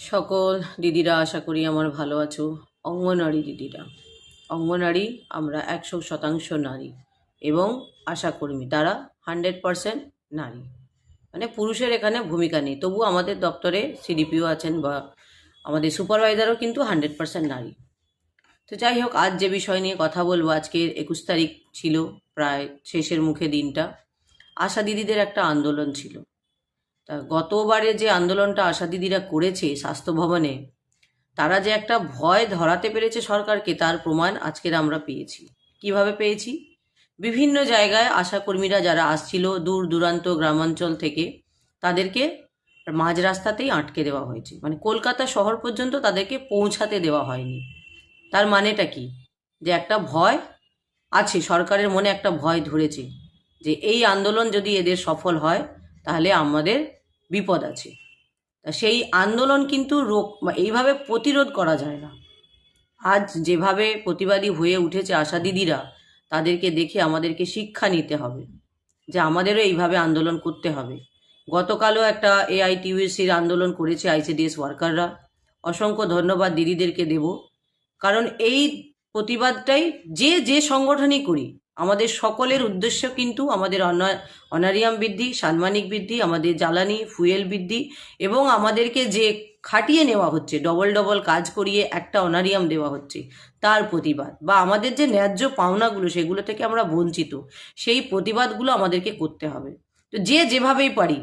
সকল দিদিরা আশা করি আমার ভালো আছো। অঙ্গনারী দিদিরা, অঙ্গনারী আমরা 100% নারী এবং আশাকর্মী তারা 100% নারী, মানে পুরুষের এখানে ভূমিকা নেই। তবু আমাদের দপ্তরে সিডিপিও আছেন বা আমাদের সুপারভাইজারও কিন্তু 100% নারী। তো যাই হোক, আজ যে বিষয় নিয়ে কথা বলবো, আজকের 21 তারিখ ছিল, প্রায় শেষের মুখে দিনটা। আশা দিদিদের একটা আন্দোলন ছিল। তা গতবারে যে আন্দোলনটা আশা দিদিরা করেছে স্বাস্থ্য ভবনে, তারা যে একটা ভয় ধরাতে পেরেছে সরকারকে, তার প্রমাণ আজকের আমরা পেয়েছি। কিভাবে পেয়েছি? বিভিন্ন জায়গায় আশাকর্মীরা যারা আসছিল দূর দূরান্ত গ্রামাঞ্চল থেকে, তাদেরকে মাঝ রাস্তাতেই আটকে দেওয়া হয়েছে। মানে কলকাতা শহর পর্যন্ত তাদেরকে পৌঁছাতে দেওয়া হয়নি। তার মানেটা কি? যে একটা ভয় আছে, সরকারের মনে একটা ভয় ধরেছে যে এই আন্দোলন যদি এদের সফল হয় তাহলে আমাদের বিপদ আছে। তা সেই আন্দোলন কিন্তু এইভাবে প্রতিরোধ করা যায় না। আজ যেভাবে প্রতিবাদী হয়ে উঠেছে আশা দিদিরা, তাদেরকে দেখে আমাদেরকে শিক্ষা নিতে হবে যে আমাদেরও এইভাবে আন্দোলন করতে হবে। গতকালও একটা এআইটিউসির আন্দোলন করেছে আইসিডিএস ওয়ার্কাররা। অসংখ্য ধন্যবাদ দিদিদেরকে দেব, কারণ এই প্রতিবাদটাই যে যে সংগঠনই করি, আমাদের সকলের উদ্দেশ্য কিন্তু আমাদের অনারিয়াম বৃদ্ধি, সাম্মানিক বৃদ্ধি, আমাদের জ্বালানি ফুয়েল বৃদ্ধি, এবং আমাদেরকে যে খাটিয়ে নেওয়া হচ্ছে, ডবল ডবল কাজ করিয়ে একটা অনারিয়াম দেওয়া হচ্ছে, তার প্রতিবাদ, বা আমাদের যে ন্যায্য পাওনাগুলো সেগুলো থেকে আমরা বঞ্চিত, সেই প্রতিবাদগুলো আমাদেরকে করতে হবে। তো যে যেভাবেই পারি,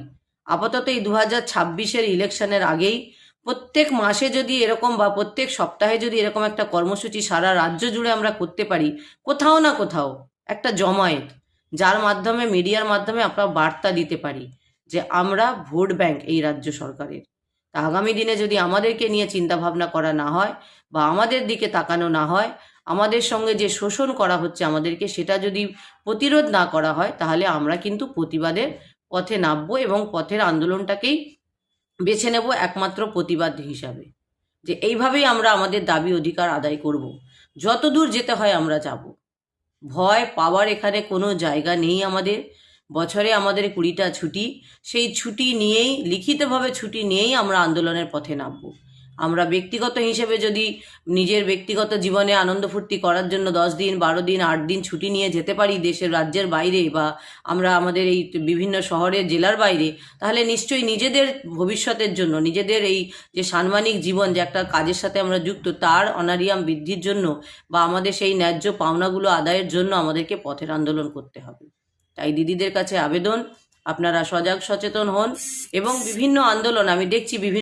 আপাতত এই 2026-এর ইলেকশনের আগেই প্রত্যেক মাসে যদি এরকম বা প্রত্যেক সপ্তাহে যদি এরকম একটা কর্মসূচি সারা রাজ্য জুড়ে আমরা করতে পারি, কোথাও না কোথাও একটা জমায়েত, যার মাধ্যমে মিডিয়ার মাধ্যমে আমরা বার্তা দিতে পারি যে আমরা ভোট ব্যাংক এই রাজ্য সরকারের। তা আগামী দিনে যদি আমাদেরকে নিয়ে চিন্তা ভাবনা করা না হয় বা আমাদের দিকে তাকানো না হয়, আমাদের সঙ্গে যে শোষণ করা হচ্ছে আমাদেরকে, সেটা যদি প্রতিরোধ না করা হয়, তাহলে আমরা কিন্তু প্রতিবাদের পথে নামবো এবং পথের আন্দোলনটাকেই বেছে নেব একমাত্র প্রতিবাদ হিসাবে। যে এইভাবেই আমরা আমাদের দাবি অধিকার আদায় করব। যত দূর যেতে হয় আমরা যাব। ভয় পাওয়ার এখানে কোনো জায়গা নেই আমাদের। বছরে আমাদের 20টা ছুটি, সেই ছুটি নিয়েই, লিখিতভাবে ছুটি নিয়েই আমরা আন্দোলনের পথে নামব। আমরা ব্যক্তিগত হিসেবে যদি নিজের ব্যক্তিগত জীবনে আনন্দ ফুর্তি করার জন্য 10 দিন 12 দিন 8 দিন ছুটি নিয়ে যেতে পারি দেশের রাজ্যের বাইরে, বা আমরা আমাদের এই বিভিন্ন শহরের জেলার বাইরে, তাহলে নিশ্চয়ই নিজেদের ভবিষ্যতের জন্য, নিজেদের এই যে সাম্মানিক জীবন, যে একটা কাজের সাথে আমরা যুক্ত, তার অনারিয়াম বৃদ্ধির জন্য বা আমাদের সেই ন্যায্য পাওনাগুলো আদায়ের জন্য আমাদেরকে পথের আন্দোলন করতে হবে। তাই দিদিদের কাছে আবেদন, আপনারা সজাগ সচেতন হন এবং বিভিন্ন আন্দোলন আমি দেখছি বিভিন্ন